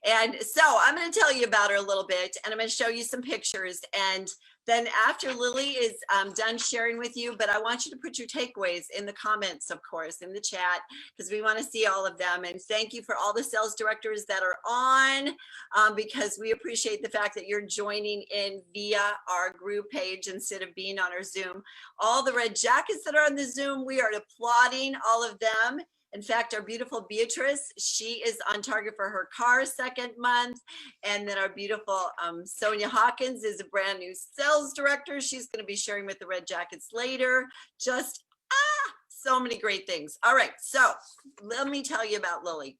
And so I'm going to tell you about her a little bit, and I'm going to show you some pictures. And then after Lily is done sharing with you, but I want you to put your takeaways in the comments, of course, in the chat, because we want to see all of them. And thank you for all the sales directors that are on, because we appreciate the fact that you're joining in via our group page instead of being on our Zoom. All the red jackets that are on the Zoom, we are applauding all of them. In fact, our beautiful Beatrice, she is on target for her car second month. And then our beautiful Sonia Hawkins is a brand new sales director. She's going to be sharing with the Red Jackets later. Just, so many great things. All right, so let me tell you about Lily.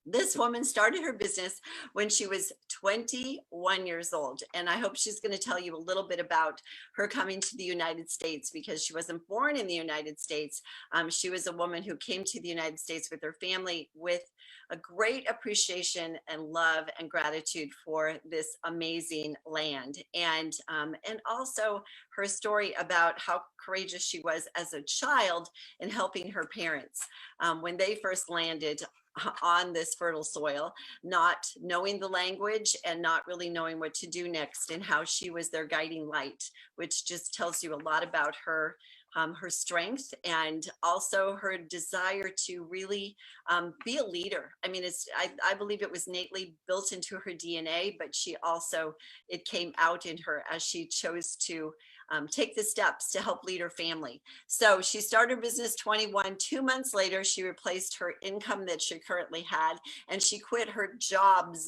This woman started her business when she was 21 years old. And I hope she's going to tell you a little bit about her coming to the United States, because she wasn't born in the United States. She was a woman who came to the United States with her family with a great appreciation and love and gratitude for this amazing land. And also her story about how courageous she was as a child in helping her parents when they first landed on this fertile soil, not knowing the language and not really knowing what to do next, and how she was their guiding light, which just tells you a lot about her, her strength, and also her desire to really be a leader. I mean, I believe it was innately built into her DNA, but she also, it came out in her as she chose to take the steps to help lead her family. So she started her business 21. 2 months later, she replaced her income that she currently had, and she quit her jobs,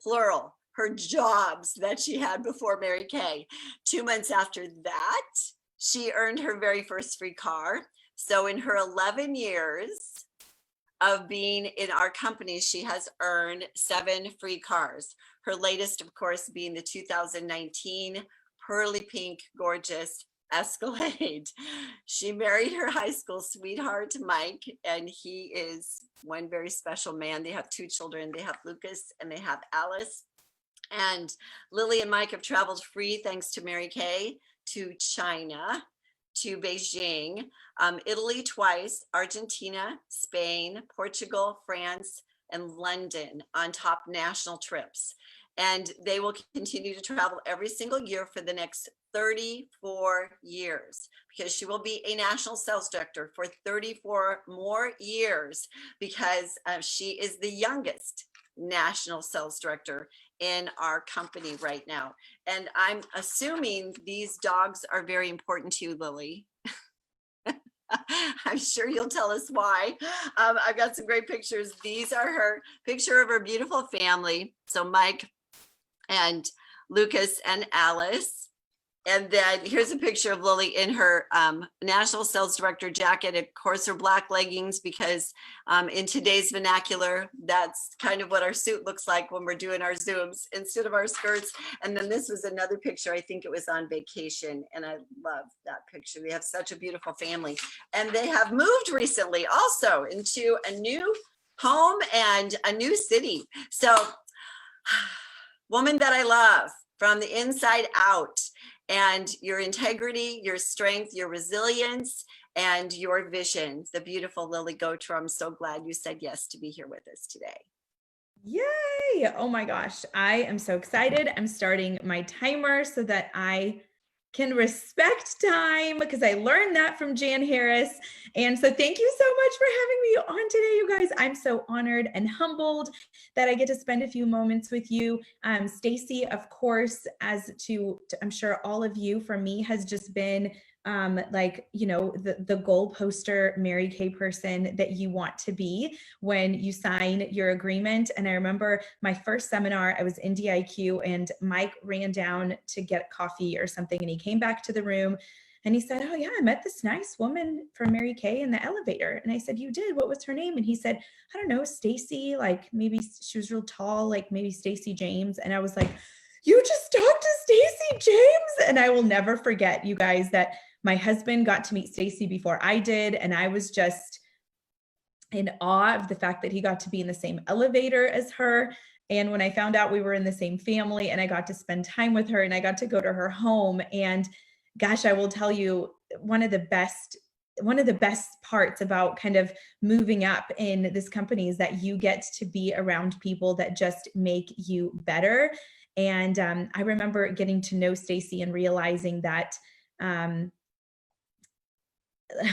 plural, her jobs that she had before Mary Kay. 2 months after that, she earned her very first free car. So in her 11 years of being in our company, she has earned 7 free cars. Her latest, of course, being the 2019 pearly pink, gorgeous Escalade. She married her high school sweetheart, Mike, and he is one very special man. They have 2 children. They have Lucas and they have Alice. And Lily and Mike have traveled free, thanks to Mary Kay, to China, to Beijing, Italy twice, Argentina, Spain, Portugal, France, and London on top national trips. And they will continue to travel every single year for the next 34 years, because she will be a national sales director for 34 more years, because she is the youngest national sales director in our company right now. And I'm assuming these dogs are very important to you, Lily. I'm sure you'll tell us why. I've got some great pictures. These are her picture of her beautiful family. So Mike and Lucas and Alice. And then here's a picture of Lily in her national sales director jacket, of course, her black leggings, because in today's vernacular, that's kind of what our suit looks like when we're doing our Zooms instead of our skirts. And then this was another picture. I think it was on vacation. And I love that picture. We have such a beautiful family. And they have moved recently also into a new home and a new city. So, woman that I love from the inside out. And your integrity, your strength, your resilience, and your vision, the beautiful Lily Gauthreaux. I'm so glad you said yes to be here with us today. Yay! Oh my gosh, I am so excited. I'm starting my timer so that I can respect time, because I learned that from Jan Harris. And so thank you so much for having me on today, you guys. I'm so honored and humbled that I get to spend a few moments with you. Stacy, of course, as to I'm sure all of you, for me, has just been like, you know, the goal poster Mary Kay person that you want to be when you sign your agreement. And I remember my first seminar, I was in DIQ, and Mike ran down to get coffee or something, and he came back to the room and he said, "Oh yeah, I met this nice woman from Mary Kay in the elevator." And I said, "You did? What was her name?" And he said, "I don't know, Stacy, like maybe she was real tall, like maybe Stacy James." And I was like, "You just talked to Stacy James?" And I will never forget, you guys, that my husband got to meet Stacy before I did. And I was just in awe of the fact that he got to be in the same elevator as her. And when I found out we were in the same family, and I got to spend time with her, and I got to go to her home, and gosh, I will tell you, one of the best one of the best parts about kind of moving up in this company is that you get to be around people that just make you better. And I remember getting to know Stacy and realizing that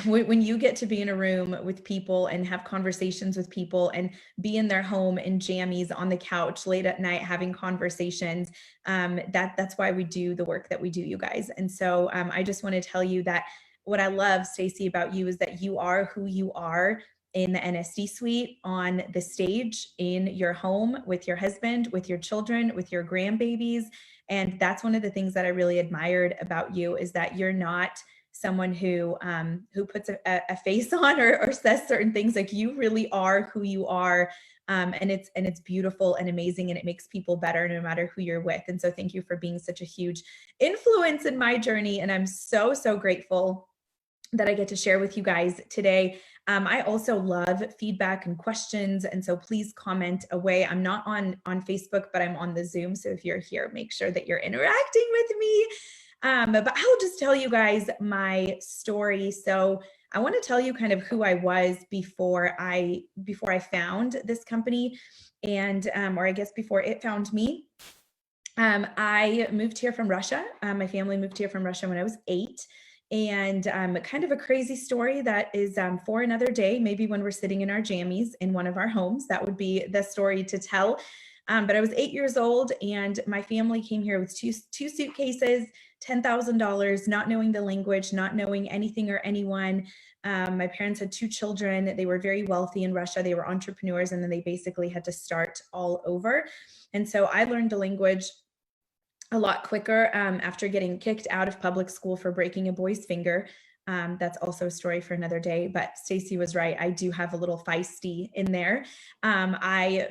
when you get to be in a room with people and have conversations with people and be in their home in jammies on the couch late at night having conversations, that's why we do the work that we do, you guys. And so I just want to tell you that what I love, Stacy, about you is that you are who you are in the NSD suite, on the stage, in your home, with your husband, with your children, with your grandbabies. And that's one of the things that I really admired about you, is that you're not someone who puts a face on or says certain things. Like, you really are who you are. And it's beautiful and amazing, and it makes people better no matter who you're with. And so thank you for being such a huge influence in my journey. And I'm so, so grateful that I get to share with you guys today. I also love feedback and questions. And so please comment away. I'm not on Facebook, but I'm on the Zoom. So if you're here, make sure that you're interacting with me. But I'll just tell you guys my story. So I want to tell you kind of who I was before I found this company, and or I guess before it found me. I moved here from Russia. My family moved here from Russia when I was 8. And kind of a crazy story that is for another day, maybe when we're sitting in our jammies in one of our homes. That would be the story to tell. But I was 8 years old, and my family came here with two suitcases, $10,000, not knowing the language, not knowing anything or anyone. My parents had 2 children. They were very wealthy in Russia. They were entrepreneurs, and then they basically had to start all over. And so I learned the language a lot quicker after getting kicked out of public school for breaking a boy's finger. That's also a story for another day, but Stacy was right. I do have a little feisty in there. I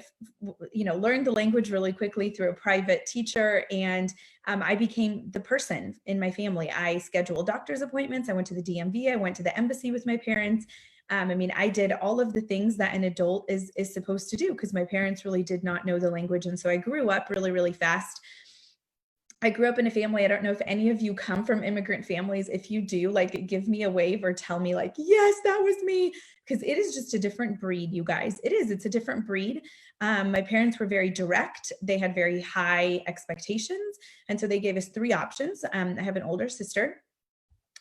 learned the language really quickly through a private teacher, and I became the person in my family. I scheduled doctor's appointments. I went to the DMV. I went to the embassy with my parents. I did all of the things that an adult is supposed to do, because my parents really did not know the language. And so I grew up really, really fast. I grew up in a family. I don't know if any of you come from immigrant families. If you do, like, give me a wave or tell me, like, yes, that was me, because it is just a different breed, you guys. It's a different breed. My parents were very direct. They had very high expectations. And so they gave us 3 options. I have an older sister.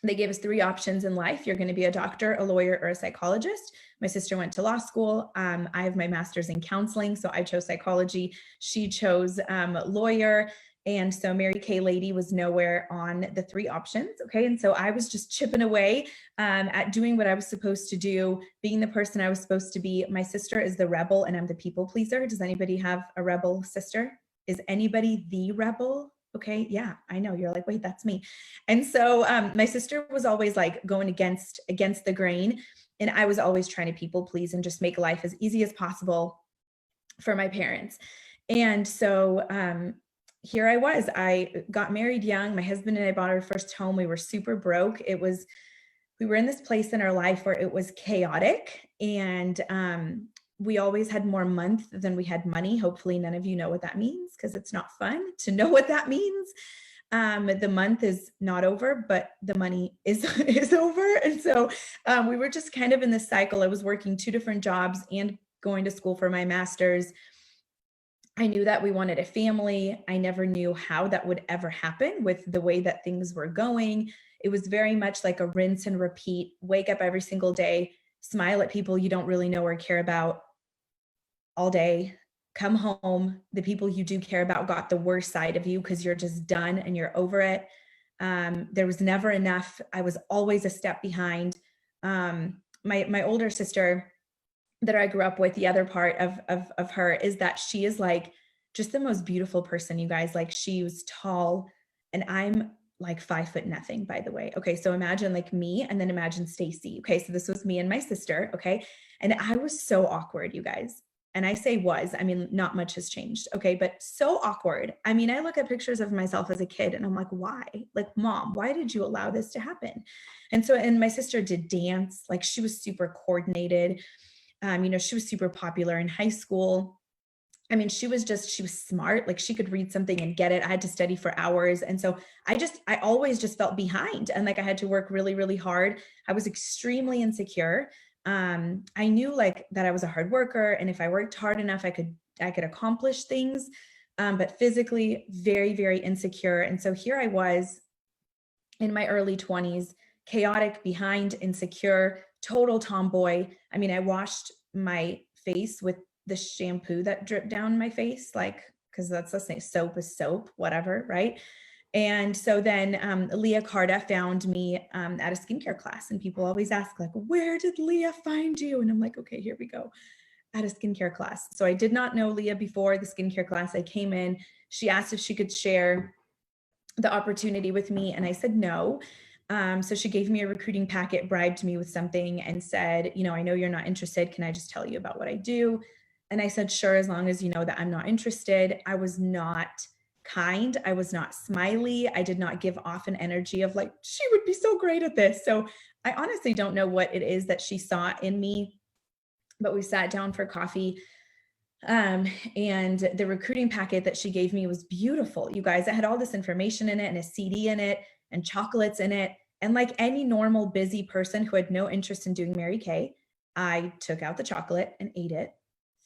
They gave us 3 options in life. You're going to be a doctor, a lawyer, or a psychologist. My sister went to law school. I have my master's in counseling, so I chose psychology. She chose lawyer. And so Mary Kay Lady was nowhere on the 3 options. Okay. And so I was just chipping away at doing what I was supposed to do, being the person I was supposed to be. My sister is the rebel, and I'm the people pleaser. Does anybody have a rebel sister? Is anybody the rebel? Okay. Yeah, I know. You're like, wait, that's me. And so my sister was always like going against the grain. And I was always trying to people please and just make life as easy as possible for my parents. And so here I was. I got married young. My husband and I bought our first home. We were super broke. We were in this place in our life where it was chaotic, and we always had more month than we had money. Hopefully none of you know what that means, because it's not fun to know what that means. The month is not over, but the money is over. And so we were just kind of in this cycle. I was working 2 different jobs and going to school for my master's. I knew that we wanted a family. I never knew how that would ever happen with the way that things were going. It was very much like a rinse and repeat. Wake up every single day, smile at people you don't really know or care about all day, come home. The people you do care about got the worst side of you because you're just done and you're over it. There was never enough. I was always a step behind. My older sister that I grew up with, the other part of her is that she is like just the most beautiful person, you guys. Like, she was tall, and I'm like 5 foot nothing, by the way. Okay. So imagine like me, and then imagine Stacy. Okay. So this was me and my sister. Okay. And I was so awkward, you guys. And I say was, I mean, not much has changed. Okay. But so awkward. I mean, I look at pictures of myself as a kid and I'm like, why? Like, Mom, why did you allow this to happen? And my sister did dance. Like, she was super coordinated. She was super popular in high school. I mean, she was smart. Like she could read something and get it. I had to study for hours. And so I always just felt behind and like I had to work really, really hard. I was extremely insecure. I knew like that I was a hard worker. And if I worked hard enough, I could accomplish things. But physically very, very insecure. And so here I was in my early 20s, chaotic, behind, insecure, total tomboy. I mean, I washed my face with the shampoo that dripped down my face, like, because that's, let's say soap is soap, whatever, right? And so then Leah Carta found me at a skincare class, and people always ask like, where did Leah find you? And I'm like, okay, here we go, at a skincare class. So I did not know Leah before the skincare class. I came in, she asked if she could share the opportunity with me, and I said no. So she gave me a recruiting packet, bribed me with something, and said, you know, I know you're not interested. Can I just tell you about what I do? And I said, sure, as long as you know that I'm not interested. I was not kind. I was not smiley. I did not give off an energy of like, she would be so great at this. So I honestly don't know what it is that she saw in me, but we sat down for coffee. And the recruiting packet that she gave me was beautiful. You guys, it had all this information in it and a CD in it and chocolates in it. And like any normal busy person who had no interest in doing Mary Kay, I took out the chocolate and ate it,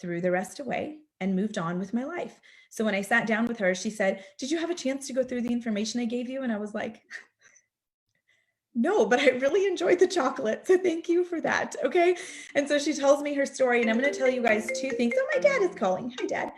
threw the rest away, and moved on with my life. So when I sat down with her, she said, did you have a chance to go through the information I gave you? And I was like, no, but I really enjoyed the chocolate. So thank you for that. Okay. And so she tells me her story, and I'm going to tell you guys two things. Oh, my dad is calling. Hi, Dad.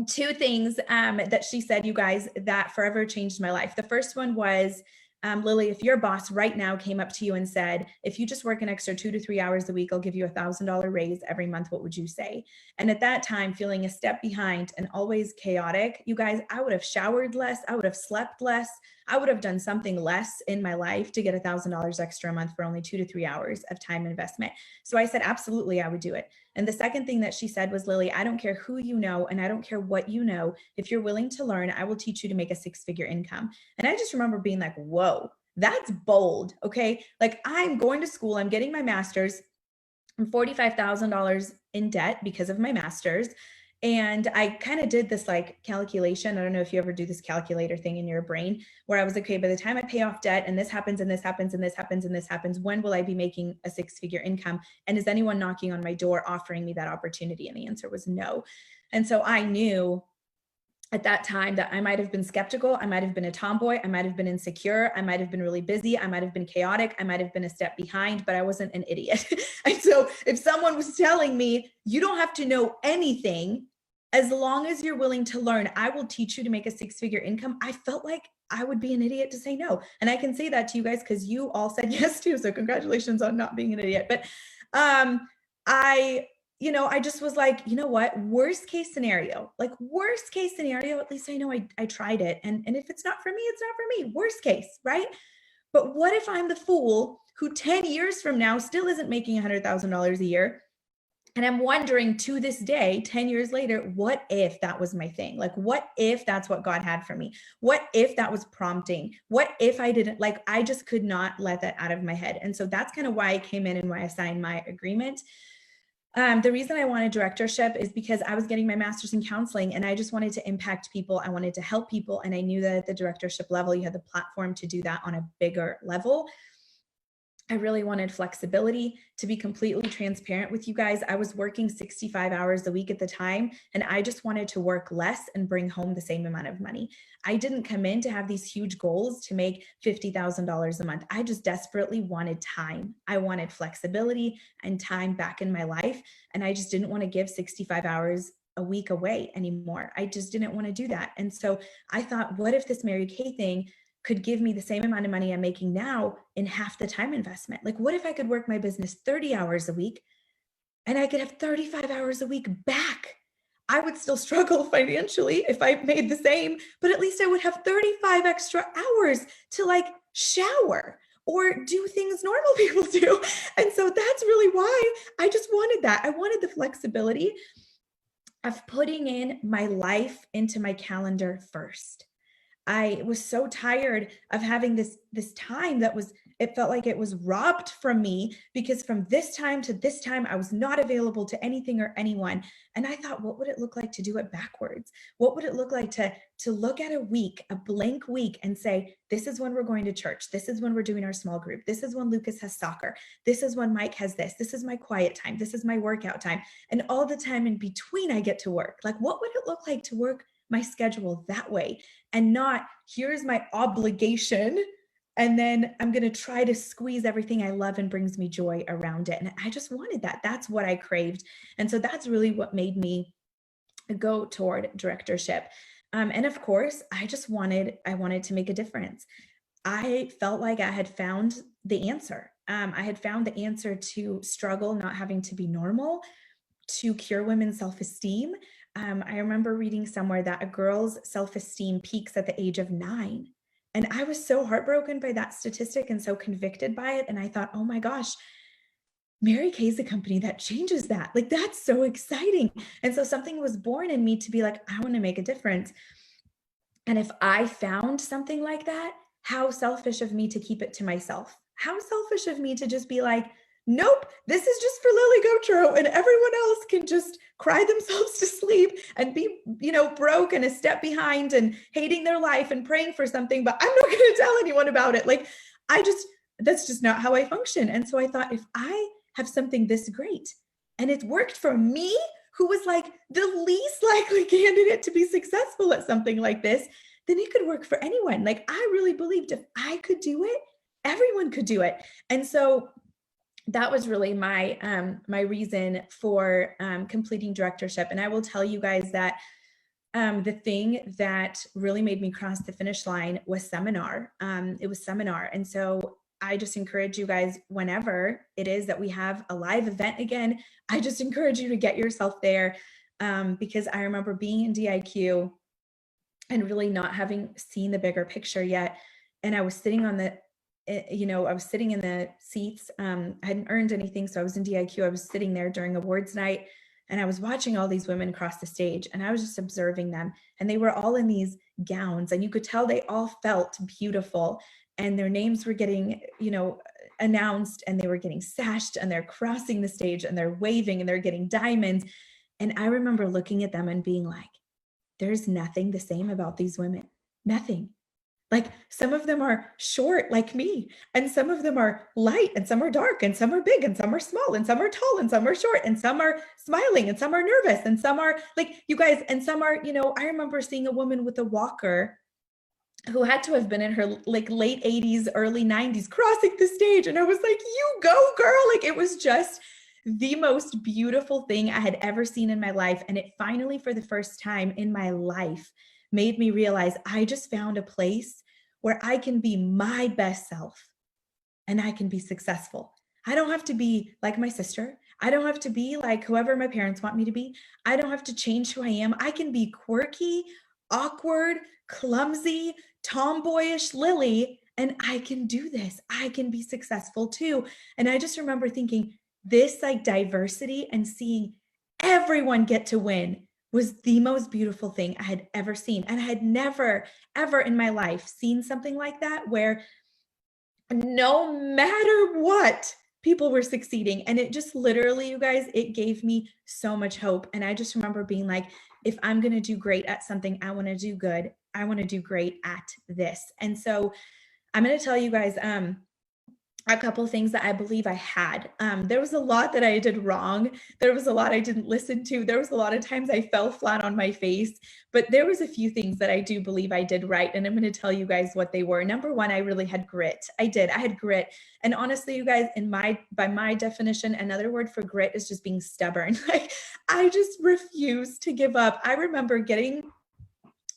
Two things that she said, you guys, that forever changed my life. The first one was, Lily, if your boss right now came up to you and said, if you just work an extra 2 to 3 hours a week, I'll give you $1,000 raise every month, what would you say? And at that time, feeling a step behind and always chaotic, you guys, I would have showered less. I would have slept less. I would have done something less in my life to get $1,000 extra a month for only 2 to 3 hours of time investment. So I said, absolutely, I would do it. And the second thing that she said was, Lily, I don't care who you know, and I don't care what you know. If you're willing to learn, I will teach you to make a 6-figure income. And I just remember being like, whoa, that's bold. Okay. Like I'm going to school, I'm getting my master's, I'm $45,000 in debt because of my master's. And I kind of did this like calculation. I don't know if you ever do this calculator thing in your brain where I was like, okay, by the time I pay off debt and this happens and this happens and this happens and this happens, when will I be making a 6-figure income? And is anyone knocking on my door offering me that opportunity? And the answer was no. And so I knew at that time that I might have been skeptical. I might have been a tomboy. I might have been insecure. I might have been really busy. I might have been chaotic. I might have been a step behind, but I wasn't an idiot. And so if someone was telling me, you don't have to know anything, as long as you're willing to learn, I will teach you to make a 6-figure income, I felt like I would be an idiot to say no. And I can say that to you guys because you all said yes too. So congratulations on not being an idiot. But I just was like, you know what, worst case scenario, at least I know I tried it. And if it's not for me, it's not for me. Worst case, right? But what if I'm the fool who 10 years from now still isn't making $100,000 a year? And I'm wondering to this day, 10 years later, what if that was my thing? Like, what if that's what God had for me? What if that was prompting? What if I didn't, like, I just could not let that out of my head. And so that's kind of why I came in and why I signed my agreement. The reason I wanted directorship is because I was getting my master's in counseling and I just wanted to impact people. I wanted to help people. And I knew that at the directorship level, you had the platform to do that on a bigger level. I really wanted flexibility. To be completely transparent with you guys, I was working 65 hours a week at the time, and I just wanted to work less and bring home the same amount of money. I didn't come in to have these huge goals to make $50,000 a month. I just desperately wanted time. I wanted flexibility and time back in my life, and I just didn't want to give 65 hours a week away anymore. I just didn't want to do that. And so I thought, what if this Mary Kay thing could give me the same amount of money I'm making now in half the time investment? Like, what if I could work my business 30 hours a week and I could have 35 hours a week back? I would still struggle financially if I made the same, but at least I would have 35 extra hours to like shower or do things normal people do. And so that's really why I just wanted that. I wanted the flexibility of putting in my life into my calendar first. I was so tired of having this time that was, it felt like it was robbed from me, because from this time to this time, I was not available to anything or anyone. And I thought, what would it look like to do it backwards? What would it look like to look at a week, a blank week, and say, this is when we're going to church. This is when we're doing our small group. This is when Lucas has soccer. This is when Mike has this. This is my quiet time. This is my workout time. And all the time in between, I get to work. Like, what would it look like to work my schedule that way, and not, here's my obligation, and then I'm going to try to squeeze everything I love and brings me joy around it. And I just wanted that. That's what I craved. And so that's really what made me go toward directorship. And of course, I wanted to make a difference. I felt like I had found the answer. I had found the answer to struggle not having to be normal, to cure women's self-esteem. I remember reading somewhere that a girl's self-esteem peaks at the age of 9. And I was so heartbroken by that statistic and so convicted by it. And I thought, oh my gosh, Mary Kay's a company that changes that. Like, that's so exciting. And so something was born in me to be like, I want to make a difference. And if I found something like that, how selfish of me to keep it to myself. How selfish of me to just be like, nope, this is just for Lily Gauthreaux, and everyone else can just cry themselves to sleep and be, broke and a step behind and hating their life and praying for something, but I'm not going to tell anyone about it. Like, that's just not how I function. And so I thought, if I have something this great and it worked for me, who was like the least likely candidate to be successful at something like this, then it could work for anyone. Like, I really believed if I could do it, everyone could do it. And so that was really my my reason for completing directorship. And I will tell you guys that the thing that really made me cross the finish line was seminar. It was seminar. And so I just encourage you guys, whenever it is that we have a live event again, I just encourage you to get yourself there, because I remember being in DIQ and really not having seen the bigger picture yet. And I was sitting on the I was sitting in the seats. I hadn't earned anything. So I was in DIQ. I was sitting there during awards night, and I was watching all these women cross the stage, and I was just observing them, and they were all in these gowns, and you could tell they all felt beautiful, and their names were getting, announced, and they were getting sashed, and they're crossing the stage, and they're waving, and they're getting diamonds. And I remember looking at them and being like, there's nothing the same about these women. Nothing. Like, some of them are short like me, and some of them are light, and some are dark, and some are big, and some are small, and some are tall, and some are short, and some are smiling, and some are nervous, and some are like, you guys, and some are, I remember seeing a woman with a walker who had to have been in her like late 80s, early 90s, crossing the stage. And I was like, you go, girl. Like, it was just the most beautiful thing I had ever seen in my life. And it finally, for the first time in my life, made me realize I just found a place where I can be my best self and I can be successful. I don't have to be like my sister. I don't have to be like whoever my parents want me to be. I don't have to change who I am. I can be quirky, awkward, clumsy, tomboyish Lily, and I can do this. I can be successful too. And I just remember thinking, this like diversity and seeing everyone get to win was the most beautiful thing I had ever seen. And I had never, ever in my life seen something like that, where no matter what, people were succeeding. And it just literally, you guys, it gave me so much hope. And I just remember being like, if I'm going to do great at something, I want to do good. I want to do great at this. And so I'm going to tell you guys, a couple of things that I believe I had. There was a lot that I did wrong. There was a lot I didn't listen to. There was a lot of times I fell flat on my face, but there was a few things that I do believe I did right. And I'm going to tell you guys what they were. Number one, I really had grit. I had grit. And honestly, you guys, by my definition, another word for grit is just being stubborn. Like, I just refused to give up. I remember getting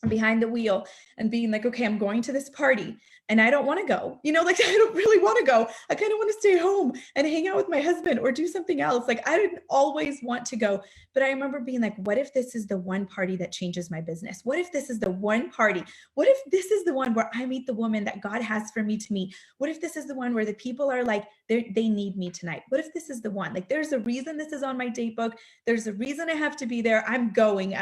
behind the wheel and being like, okay, I'm going to this party and I don't want to go, like, I don't really want to go. I kind of want to stay home and hang out with my husband or do something else. Like, I didn't always want to go, but I remember being like, what if this is the one party that changes my business? What if this is the one party? What if this is the one where I meet the woman that God has for me to meet? What if this is the one where the people are like, they need me tonight? What if this is the one? Like, there's a reason this is on my date book. There's a reason I have to be there. I'm going.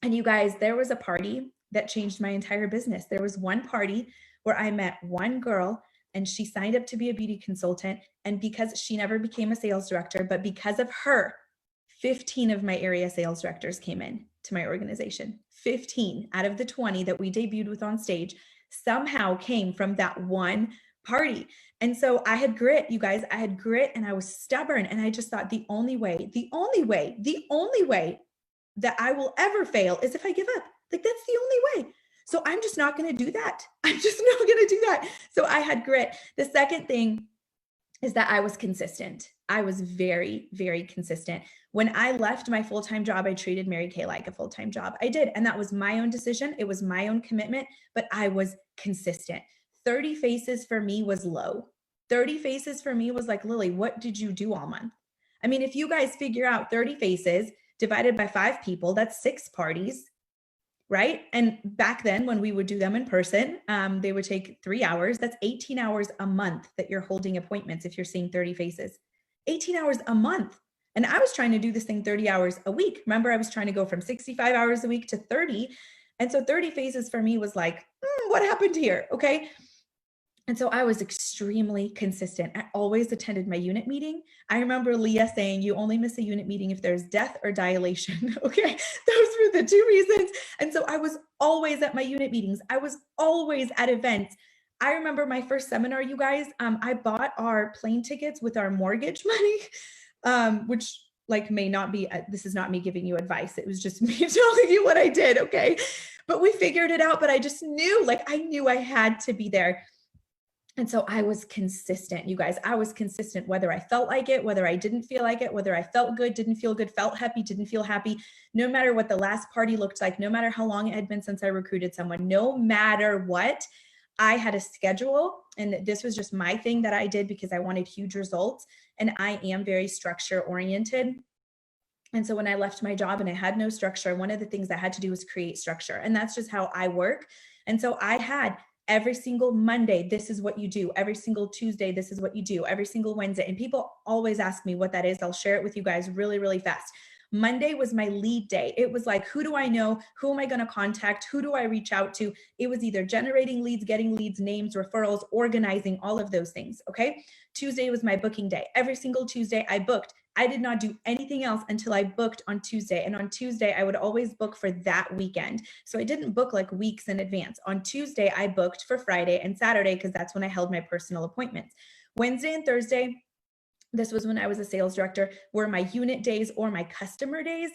And you guys, there was a party that changed my entire business. There was one party where I met one girl and she signed up to be a beauty consultant. And because she never became a sales director, but because of her, 15 of my area sales directors came in to my organization. 15 out of the 20 that we debuted with on stage somehow came from that one party. And so I had grit, you guys, I had grit and I was stubborn. And I just thought the only way that I will ever fail is if I give up. Like, that's the only way. So I'm just not going to do that. I'm just not going to do that. So I had grit. The second thing is that I was consistent. I was very, very consistent. When I left my full-time job, I treated Mary Kay like a full-time job. I did. And that was my own decision. It was my own commitment, but I was consistent. 30 faces for me was low. 30 faces for me was like, Lily, what did you do all month? I mean, if you guys figure out 30 faces divided by 5 people, that's 6 parties, right? And back then when we would do them in person, they would take 3 hours. That's 18 hours a month that you're holding appointments if you're seeing 30 faces. 18 hours a month. And I was trying to do this thing 30 hours a week. Remember, I was trying to go from 65 hours a week to 30. And so 30 faces for me was like, what happened here? Okay. And so I was extremely consistent. I always attended my unit meeting. I remember Leah saying, you only miss a unit meeting if there's death or dilation. Okay. Those were the 2 reasons. And so I was always at my unit meetings. I was always at events. I remember my first seminar, you guys, I bought our plane tickets with our mortgage money, which like may not be, this is not me giving you advice. It was just me telling you what I did. Okay. But we figured it out, but I just knew, like, I knew I had to be there. And so I was consistent, you guys. I was consistent, whether I felt like it, whether I didn't feel like it, whether I felt good, didn't feel good, felt happy, didn't feel happy, no matter what the last party looked like, no matter how long it had been since I recruited someone, no matter what, I had a schedule. And this was just my thing that I did because I wanted huge results. And I am very structure oriented. And so when I left my job and I had no structure, one of the things I had to do was create structure. And that's just how I work. And so I had every single Monday, this is what you do. Every single Tuesday, this is what you do. Every single Wednesday. And people always ask me what that is. I'll share it with you guys really, really fast. Monday was my lead day. It was like, who do I know? Who am I going to contact? Who do I reach out to? It was either generating leads, getting leads, names, referrals, organizing, all of those things. Okay. Tuesday was my booking day. Every single Tuesday I booked. I did not do anything else until I booked on Tuesday. And on Tuesday, I would always book for that weekend. So I didn't book like weeks in advance. On Tuesday, I booked for Friday and Saturday because that's when I held my personal appointments. Wednesday and Thursday, this was when I was a sales director, were my unit days or my customer days.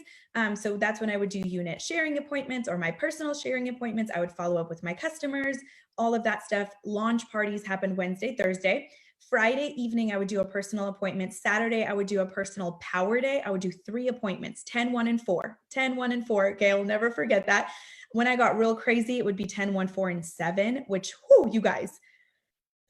So that's when I would do unit sharing appointments or my personal sharing appointments. I would follow up with my customers, all of that stuff. Launch parties happened Wednesday, Thursday. Friday evening, I would do a personal appointment. Saturday, I would do a personal power day. I would do 3 appointments, 10, 1, and 4. 10, 1, and 4. Okay, I'll never forget that. When I got real crazy, it would be 10, 1, 4, and 7, which, whoo, you guys,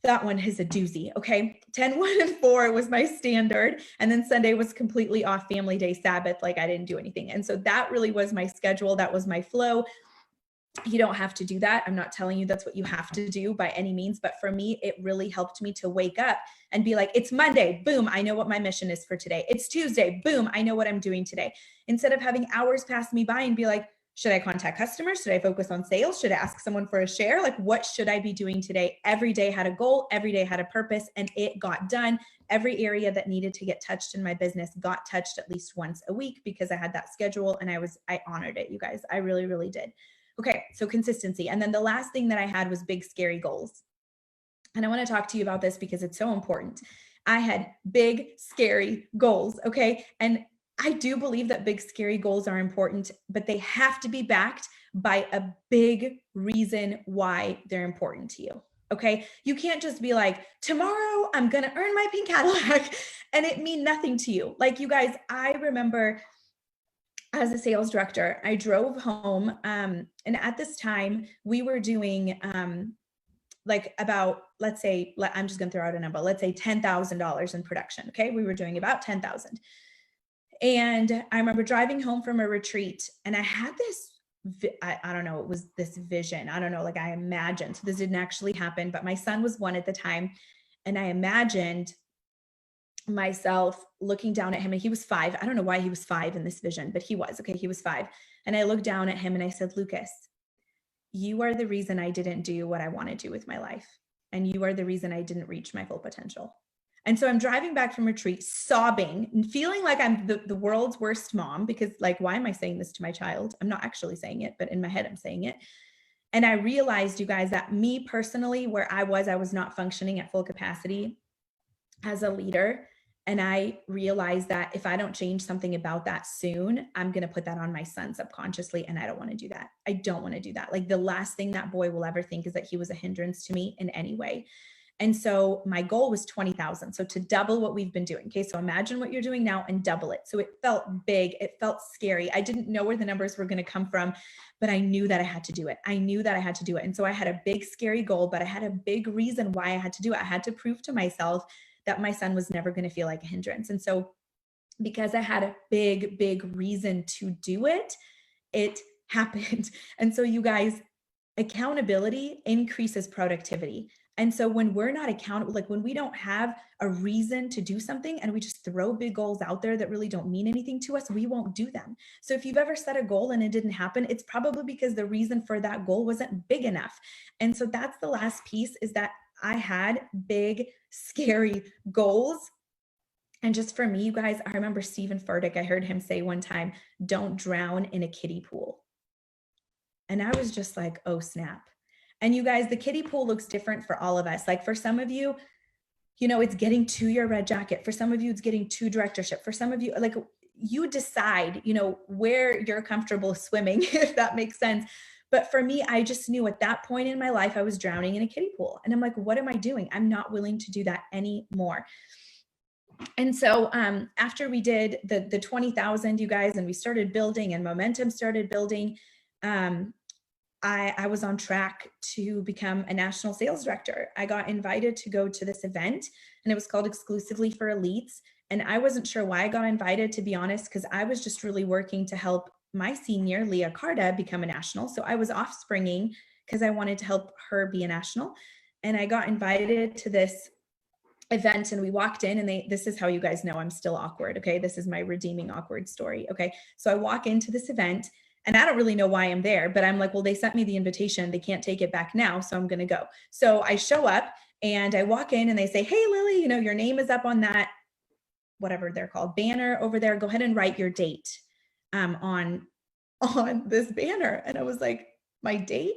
that one is a doozy. Okay. 10, 1, and 4 was my standard. And then Sunday was completely off, family day, Sabbath. Like I didn't do anything. And so that really was my schedule. That was my flow. You don't have to do that. I'm not telling you that's what you have to do by any means. But for me, it really helped me to wake up and be like, it's Monday. Boom. I know what my mission is for today. It's Tuesday. Boom. I know what I'm doing today. Instead of having hours pass me by and be like, should I contact customers? Should I focus on sales? Should I ask someone for a share? Like, what should I be doing today? Every day had a goal. Every day had a purpose, and it got done. Every area that needed to get touched in my business got touched at least once a week because I had that schedule and I honored it, you guys. I really, really did. Okay. So consistency. And then the last thing that I had was big, scary goals. And I want to talk to you about this because it's so important. I had big, scary goals. Okay. And I do believe that big, scary goals are important, but they have to be backed by a big reason why they're important to you. Okay. You can't just be like, tomorrow I'm going to earn my pink Cadillac and it mean nothing to you. Like, you guys, I remember as a sales director, I drove home. And at this time we were doing, like about, let's say, I'm just going to throw out a number. Let's say $10,000 in production. Okay. We were doing about 10,000. And I remember driving home from a retreat and I had this, I don't know, it was this vision. I don't know, like I imagined, this didn't actually happen, but my son was 1 at the time. And I imagined myself looking down at him, and he was 5. I don't know why he was 5 in this vision, but he was, okay. He was 5. And I looked down at him and I said, Lucas, you are the reason I didn't do what I want to do with my life. And you are the reason I didn't reach my full potential. And so I'm driving back from retreat, sobbing and feeling like I'm the world's worst mom, because like, why am I saying this to my child? I'm not actually saying it, but in my head, I'm saying it. And I realized, you guys, that me personally, where I was not functioning at full capacity as a leader. And I realized that if I don't change something about that soon, I'm going to put that on my son subconsciously. And I don't want to do that. I don't want to do that. Like, the last thing that boy will ever think is that he was a hindrance to me in any way. And so my goal was 20,000. So to double what we've been doing. Okay. So imagine what you're doing now and double it. So it felt big. It felt scary. I didn't know where the numbers were going to come from, but I knew that I had to do it. I knew that I had to do it. And so I had a big, scary goal, but I had a big reason why I had to do it. I had to prove to myself that my son was never going to feel like a hindrance. And so because I had a big, big reason to do it, it happened. And so you guys, accountability increases productivity. And so when we're not accountable, like when we don't have a reason to do something and we just throw big goals out there that really don't mean anything to us, we won't do them. So if you've ever set a goal and it didn't happen, it's probably because the reason for that goal wasn't big enough. And so that's the last piece, is that I had big, scary goals. And just for me, you guys, I remember Stephen Furtick, I heard him say one time, don't drown in a kiddie pool. And I was just like, oh, snap. And you guys, the kiddie pool looks different for all of us. Like for some of you, you know, it's getting to your red jacket. For some of you, it's getting to directorship. For some of you, like, you decide, you know, where you're comfortable swimming, if that makes sense. But for me, I just knew at that point in my life, I was drowning in a kiddie pool. And I'm like, what am I doing? I'm not willing to do that anymore. And so after we did the 20,000, you guys, and we started building and momentum started building, I was on track to become a national sales director. I got invited to go to this event, and it was called Exclusively for Elites. And I wasn't sure why I got invited, to be honest, because I was just really working to help my senior, Leah Carta, become a national. So I was offspringing because I wanted to help her be a national. And I got invited to this event, and we walked in, and this is how you guys know I'm still awkward. Okay. This is my redeeming awkward story. Okay. So I walk into this event, and I don't really know why I'm there, but I'm like, well, they sent me the invitation. They can't take it back now. So I'm going to go. So I show up and I walk in, and they say, hey, Lily, you know, your name is up on that, whatever they're called, banner over there. Go ahead and write your date on this banner. And I was like, my date?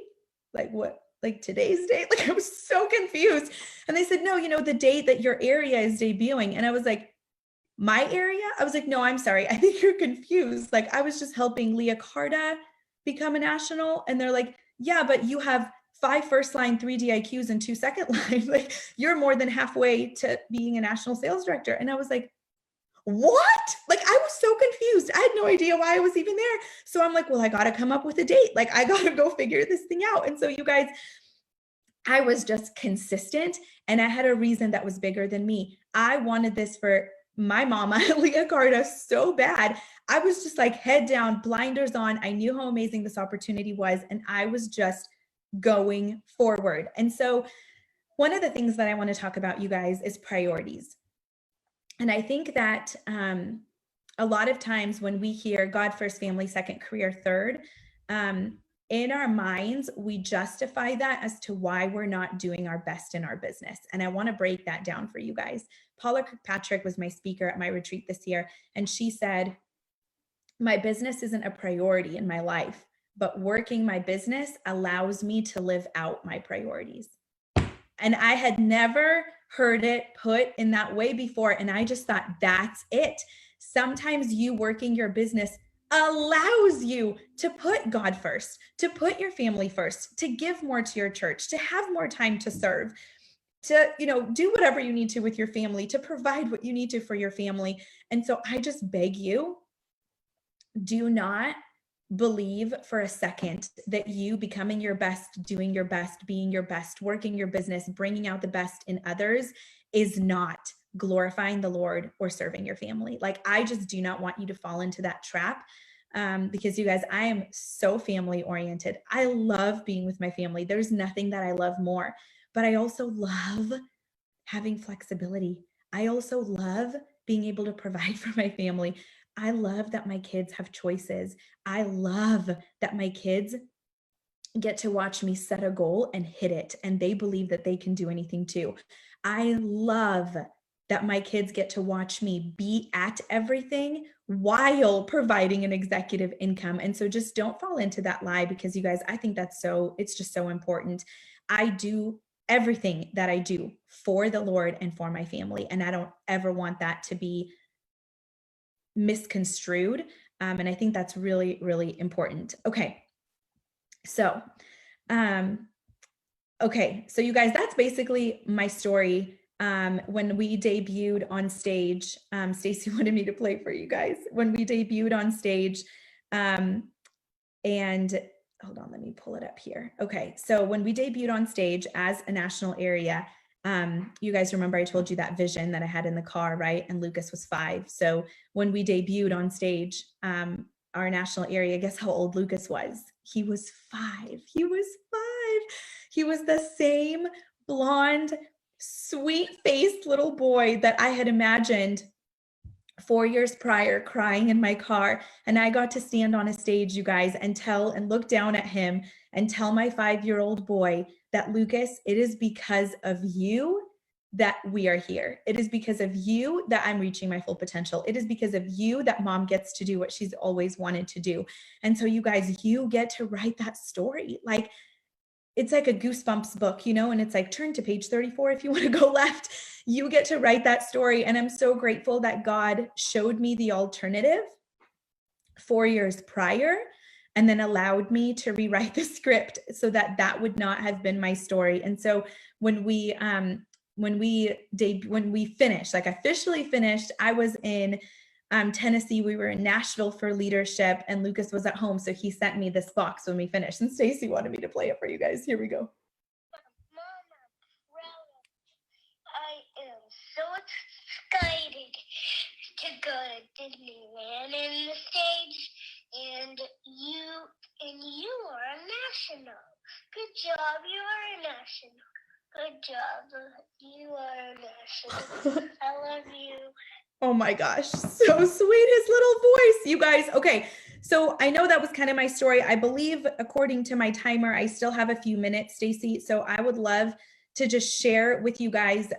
Like what? Like today's date? Like I was so confused. And they said, no, you know, the date that your area is debuting. And I was like, my area? I was like, no, I'm sorry. I think you're confused. Like I was just helping Leah Carta become a national. And they're like, yeah, but you have 5 first line, 3 DIQs and 2 second line. Like you're more than halfway to being a national sales director. And I was like, what? Like I was so confused. I had no idea why I was even there. So I'm like, well, I got to come up with a date. Like I got to go figure this thing out. And so you guys, I was just consistent, and I had a reason that was bigger than me. I wanted this for my mama, Leah Carta, so bad. I was just like head down, blinders on. I knew how amazing this opportunity was, and I was just going forward. And so one of the things that I want to talk about, you guys, is priorities. And I think that a lot of times when we hear God first, family second, career third, in our minds, we justify that as to why we're not doing our best in our business. And I want to break that down for you guys. Paula Kirkpatrick was my speaker at my retreat this year. And she said, my business isn't a priority in my life, but working my business allows me to live out my priorities. And I had never heard it put in that way before. And I just thought, that's it. Sometimes you working your business allows you to put God first, to put your family first, to give more to your church, to have more time to serve, to, you know, do whatever you need to with your family, to provide what you need to for your family. And so I just beg you, do not believe for a second that you becoming your best, doing your best, being your best, working your business, bringing out the best in others is not glorifying the Lord or serving your family. Like, I just do not want you to fall into that trap. Because you guys, I am so family oriented. I love being with my family. There's nothing that I love more, but I also love having flexibility. I also love being able to provide for my family. I love that my kids have choices. I love that my kids get to watch me set a goal and hit it, and they believe that they can do anything too. I love that my kids get to watch me be at everything while providing an executive income. And so just don't fall into that lie, because you guys, I think it's just so important. I do everything that I do for the Lord and for my family. And I don't ever want that to be misconstrued. And I think that's really, really important. Okay. So, so you guys, that's basically my story. When we debuted on stage, Stacy wanted me to play for you guys. When we debuted on stage, and hold on, let me pull it up here. Okay, so when we debuted on stage as a national area, you guys remember I told you that vision that I had in the car, right? And Lucas was 5. So when we debuted on stage, our national area, guess how old Lucas was? He was 5. He was 5. He was the same blonde, sweet-faced little boy that I had imagined 4 years prior, crying in my car. And I got to stand on a stage, you guys, and look down at him and tell my 5-year-old boy that, Lucas, it is because of you that we are here. It is because of you that I'm reaching my full potential. It is because of you that mom gets to do what she's always wanted to do. And so you guys, you get to write that story. Like, it's like a Goosebumps book, and it's like, turn to page 34 if you want to go left. You get to write that story. And I'm so grateful that God showed me the alternative 4 years prior, and then allowed me to rewrite the script so that that would not have been my story. And so when we finished, like officially finished, I was in Tennessee. We were in Nashville for leadership, and Lucas was at home. So he sent me this box when we finished, and Stacy wanted me to play it for you guys. Here we go. Mama, I am so excited to go to Disneyland in the States, and you are a national. Good job, you are a national. Good job, you are a national. I love you. Oh my gosh, so sweet, his little voice, you guys. Okay, so I know that was kind of my story. I believe, according to my timer, I still have a few minutes, Stacy. So I would love to just share with you guys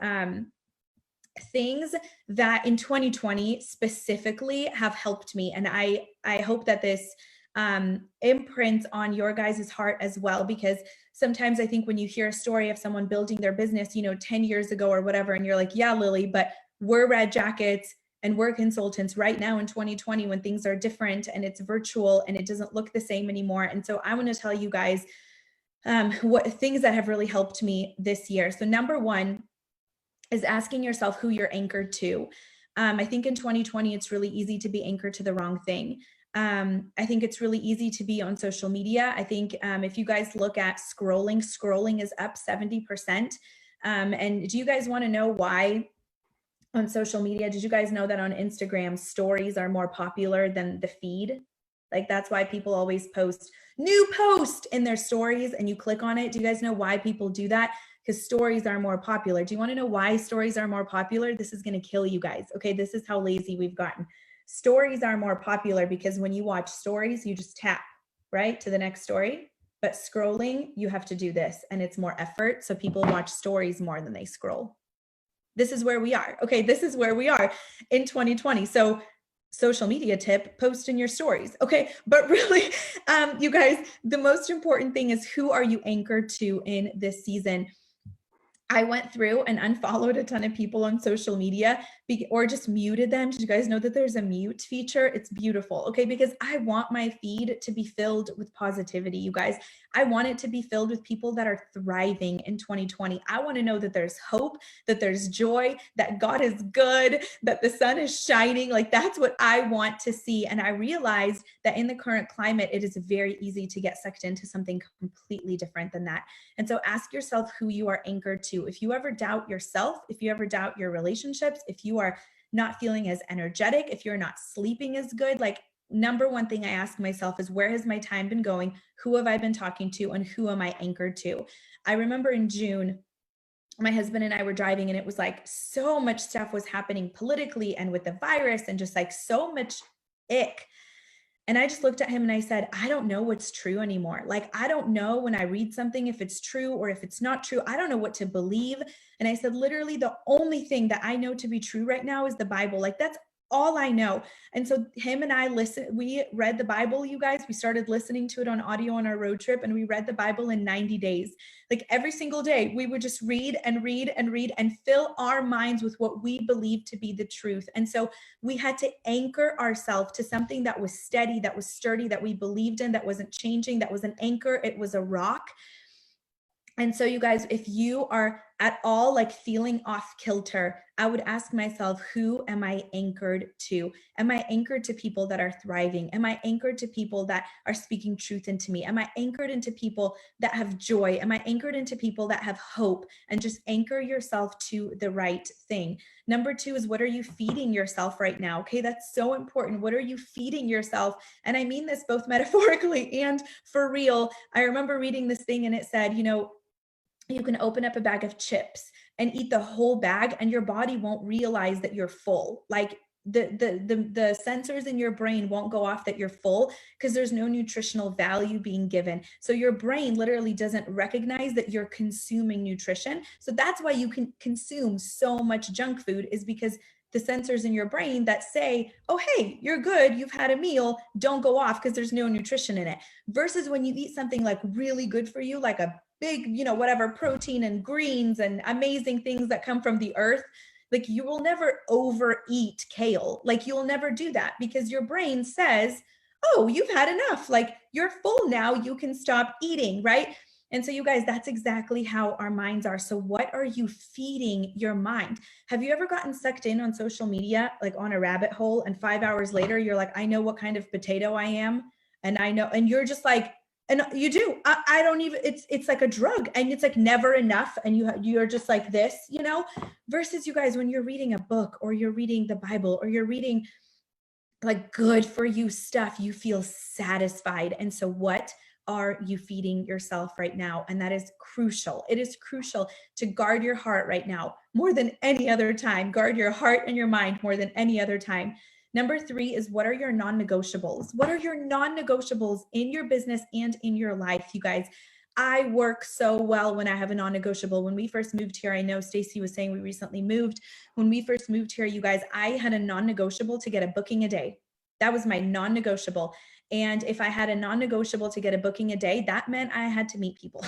things that in 2020 specifically have helped me. And I hope that this imprints on your guys' heart as well, because sometimes I think when you hear a story of someone building their business, 10 years ago or whatever, and you're like, yeah, Lily, but we're Red Jackets and we're consultants right now in 2020 when things are different and it's virtual and it doesn't look the same anymore. And so I want to tell you guys what things that have really helped me this year. So number one is asking yourself who you're anchored to. I think in 2020, it's really easy to be anchored to the wrong thing. I think it's really easy to be on social media. I think if you guys look at scrolling is up 70%. And do you guys want to know why on social media? Did you guys know that on Instagram, stories are more popular than the feed? Like, that's why people always post new post in their stories and you click on it. Do you guys know why people do that? Because stories are more popular. Do you want to know why stories are more popular? This is going to kill you guys. Okay, this is how lazy we've gotten. Stories are more popular because when you watch stories, you just tap, right, to the next story. But scrolling, you have to do this and it's more effort. So people watch stories more than they scroll. This is where we are. Okay, this is where we are in 2020. So social media tip, post in your stories. Okay, but really, you guys, the most important thing is, who are you anchored to in this season? I went through and unfollowed a ton of people on social media or just muted them. Did you guys know that there's a mute feature? It's beautiful. Okay, because I want my feed to be filled with positivity, you guys. I want it to be filled with people that are thriving in 2020. I want to know that there's hope, that there's joy, that God is good, that the sun is shining. Like, that's what I want to see. And I realized that in the current climate, it is very easy to get sucked into something completely different than that. And so ask yourself who you are anchored to. If you ever doubt yourself, if you ever doubt your relationships, if you are not feeling as energetic, if you're not sleeping as good, like, number one thing I ask myself is, where has my time been going? Who have I been talking to? And who am I anchored to? I remember in June, my husband and I were driving, and it was like so much stuff was happening politically and with the virus and just like so much ick. And I just looked at him and I said, I don't know what's true anymore. Like, I don't know when I read something, if it's true or if it's not true. I don't know what to believe. And I said, literally, the only thing that I know to be true right now is the Bible. Like, that's all I know. And so him and I we read the Bible, you guys. We started listening to it on audio on our road trip, and we read the Bible in 90 days. Like, every single day, we would just read and read and read and fill our minds with what we believe to be the truth. And so we had to anchor ourselves to something that was steady, that was sturdy, that we believed in, that wasn't changing, that was an anchor. It was a rock. And so, you guys, if you are at all like feeling off kilter, I would ask myself, who am I anchored to? Am I anchored to people that are thriving? Am I anchored to people that are speaking truth into me? Am I anchored into people that have joy? Am I anchored into people that have hope? And just anchor yourself to the right thing. Number 2 is, what are you feeding yourself right now? Okay, that's so important. What are you feeding yourself? And I mean this both metaphorically and for real. I remember reading this thing and it said, you can open up a bag of chips and eat the whole bag and your body won't realize that you're full. Like, the sensors in your brain won't go off that you're full because there's no nutritional value being given. So your brain literally doesn't recognize that you're consuming nutrition. So that's why you can consume so much junk food, is because the sensors in your brain that say, oh, hey, you're good, you've had a meal, don't go off because there's no nutrition in it. Versus when you eat something like really good for you, like a big, whatever, protein and greens and amazing things that come from the earth, like, you will never overeat kale. Like, you'll never do that because your brain says, oh, you've had enough. Like, you're full now, you can stop eating, right? And so, you guys, that's exactly how our minds are. So what are you feeding your mind? Have you ever gotten sucked in on social media, like on a rabbit hole, and 5 hours later, you're like, I know what kind of potato I am. And I know, and you're just like, and you do, I don't even, it's like a drug, and it's like never enough. And you're just like this, versus, you guys, when you're reading a book or you're reading the Bible or you're reading like good for you stuff, you feel satisfied. And so what are you feeding yourself right now? And that is crucial. It is crucial to guard your heart right now more than any other time. Guard your heart and your mind more than any other time. Number 3 is, what are your non-negotiables? What are your non-negotiables in your business and in your life, you guys? I work so well when I have a non-negotiable. When we first moved here, I know Stacy was saying we recently moved. When we first moved here, you guys, I had a non-negotiable to get a booking a day. That was my non-negotiable. And if I had a non-negotiable to get a booking a day, that meant I had to meet people.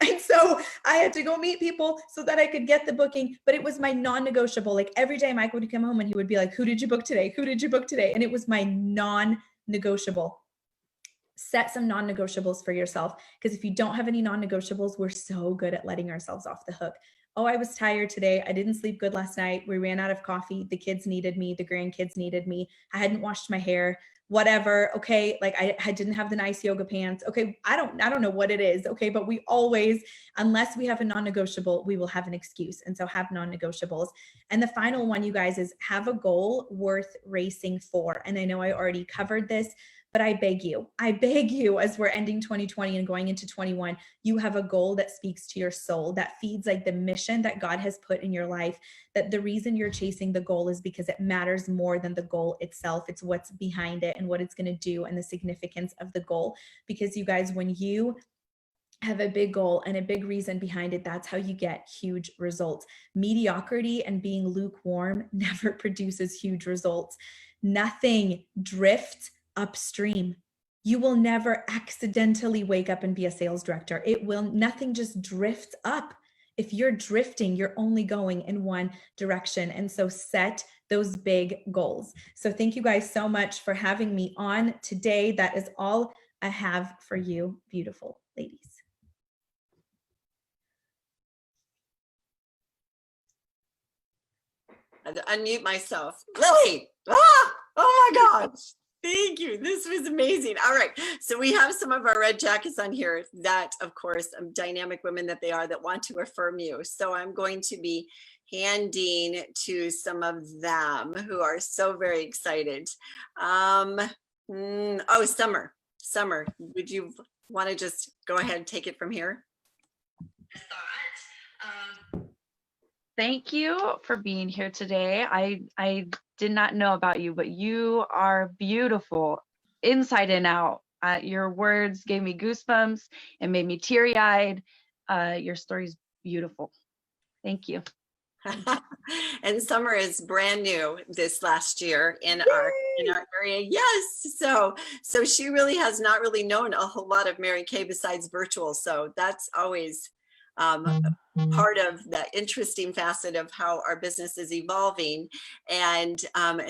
And so I had to go meet people so that I could get the booking, but it was my non-negotiable. Like, every day Mike would come home and he would be like, who did you book today? Who did you book today? And it was my non-negotiable. Set some non-negotiables for yourself, because if you don't have any non-negotiables, we're so good at letting ourselves off the hook. Oh, I was tired today. I didn't sleep good last night. We ran out of coffee. The kids needed me. The grandkids needed me. I hadn't washed my hair, whatever. Okay. Like, I didn't have the nice yoga pants. Okay. I don't know what it is. Okay. But we always, unless we have a non-negotiable, we will have an excuse. And so have non-negotiables. And the final one, you guys, is have a goal worth racing for. And I know I already covered this, but I beg you, as we're ending 2020 and going into 21, you have a goal that speaks to your soul, that feeds like the mission that God has put in your life, that the reason you're chasing the goal is because it matters more than the goal itself. It's what's behind it and what it's going to do and the significance of the goal. Because, you guys, when you have a big goal and a big reason behind it, that's how you get huge results. Mediocrity and being lukewarm never produces huge results. Nothing drifts upstream. You will never accidentally wake up and be a sales director. Nothing just drifts up. If you're drifting, you're only going in one direction. And so set those big goals. So thank you guys so much for having me on today. That is all I have for you, beautiful ladies. I had to unmute myself. Lily! Ah! Oh my gosh. Thank you. This was amazing. All right. So we have some of our red jackets on here that, of course, dynamic women that they are, that want to affirm you. So I'm going to be handing to some of them who are so very excited. Oh, Summer, would you want to just go ahead and take it from here? Thank you for being here today. I did not know about you, but you are beautiful. inside and out. Your words gave me goosebumps and made me teary-eyed. Your story's beautiful. Thank you. And Summer is brand new this last year in our area. Yes. So she really has not really known a whole lot of Mary Kay besides virtual. So that's always part of the interesting facet of how our business is evolving. And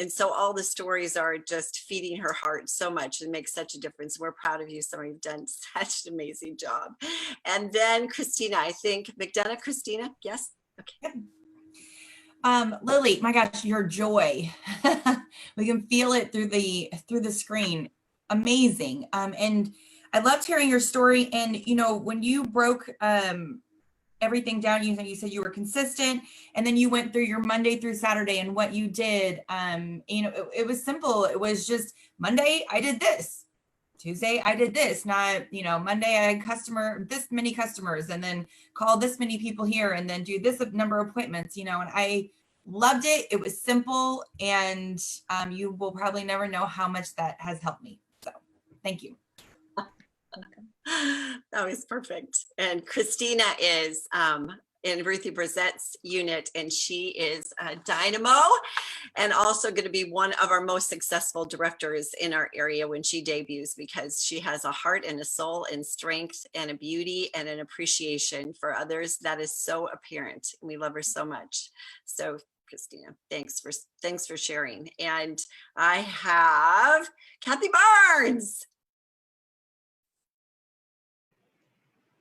so all the stories are just feeding her heart so much and makes such a difference. We're proud of you, Summer. You've done such an amazing job. And then Christina, I think McDonough, Christina, yes. Okay. Lily, my gosh, your joy. We can feel it through the screen. Amazing. And I loved hearing your story. And when you broke everything down, you said you were consistent, and then you went through your Monday through Saturday and what you did. It was simple. It was just Monday, I did this. Tuesday, I did this. Not, Monday, I had this many customers, and then call this many people here, and then do this number of appointments, and I loved it. It was simple, and you will probably never know how much that has helped me. So thank you. That was perfect. And Christina is in Ruthie Brissette's unit, and she is a dynamo and also going to be one of our most successful directors in our area when she debuts, because she has a heart and a soul and strength and a beauty and an appreciation for others that is so apparent. We love her so much. So Christina, thanks for sharing. And I have Kathy Barnes.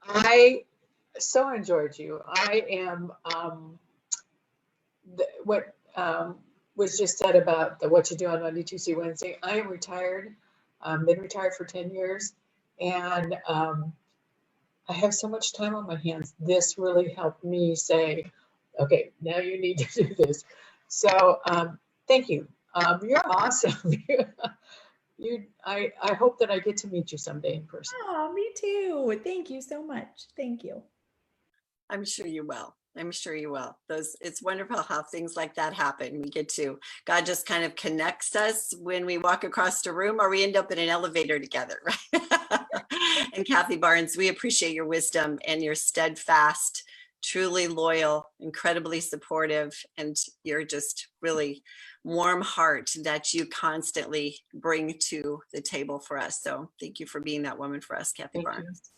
I so enjoyed you. I am what was just said about what you do on Monday, Tuesday, Wednesday. I am retired. Been retired for 10 years, and I have so much time on my hands. This really helped me say, okay, now you need to do this. So thank you. You're awesome. I hope that I get to meet you someday in person. Oh, me too. Thank you so much. Thank you. I'm sure you will. I'm sure you will. It's wonderful how things like that happen. God just kind of connects us when we walk across the room, or we end up in an elevator together, right? And Kathy Barnes, we appreciate your wisdom and your steadfast, truly loyal, incredibly supportive, and you're just really warm heart that you constantly bring to the table for us. So thank you for being that woman for us, Kathy Barnes.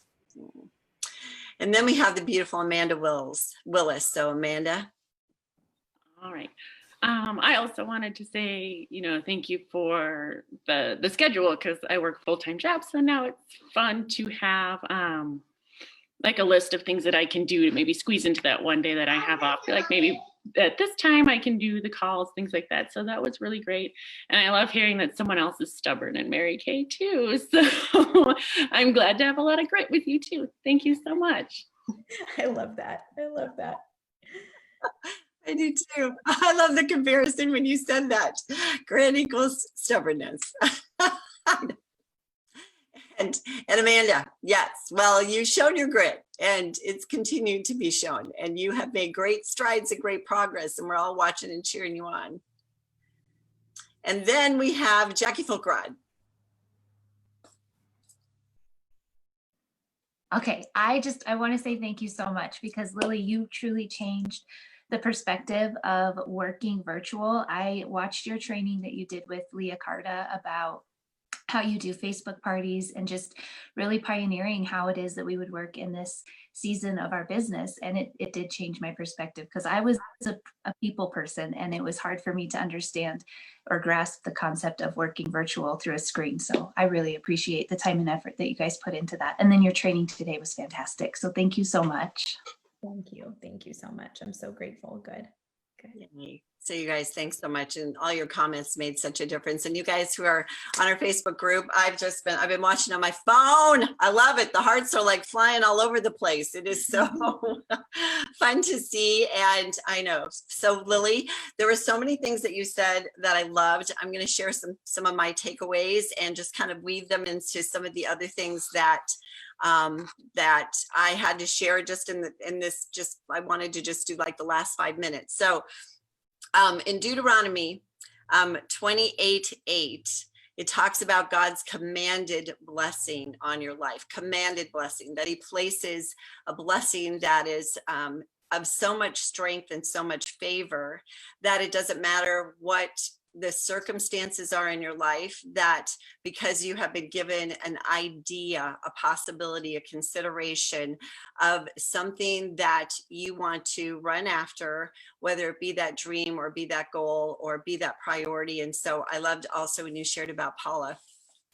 And then we have the beautiful Amanda Willis. So Amanda. All right. I also wanted to say, thank you for the schedule, because I work full-time jobs. So now it's fun to have like a list of things that I can do to maybe squeeze into that one day that I have off. Like maybe at this time I can do the calls, things like that. So that was really great. And I love hearing that someone else is stubborn in Mary Kay too. So I'm glad to have a lot of grit with you too. Thank you so much. I love that. I love that. I do too. I love the comparison when you said that. Grit equals stubbornness. And Amanda, yes, well, you showed your grit, and it's continued to be shown, and you have made great strides and great progress, and we're all watching and cheering you on. And then we have Jackie Fulkrod. Okay, I want to say thank you so much, because Lily, you truly changed the perspective of working virtual. I watched your training that you did with Leah Carta about how you do Facebook parties, and just really pioneering how it is that we would work in this season of our business. And it did change my perspective, because I was a people person, and it was hard for me to understand or grasp the concept of working virtual through a screen. So I really appreciate the time and effort that you guys put into that. And then your training today was fantastic. So thank you so much. Thank you. Thank you so much. I'm so grateful. Good. Yay. So you guys, thanks so much. And all your comments made such a difference. And you guys who are on our Facebook group, I've been watching on my phone. I love it. The hearts are like flying all over the place. It is so fun to see. And I know. So Lily, there were so many things that you said that I loved. I'm going to share some of my takeaways and just kind of weave them into some of the other things that I had to share just in this, I wanted to just do like the last 5 minutes. So in Deuteronomy 28:8, it talks about God's commanded blessing on your life, commanded blessing, that he places a blessing that is of so much strength and so much favor that it doesn't matter what the circumstances are in your life, that because you have been given an idea, a possibility, a consideration of something that you want to run after, whether it be that dream or be that goal or be that priority. And so I loved also when you shared about Paula,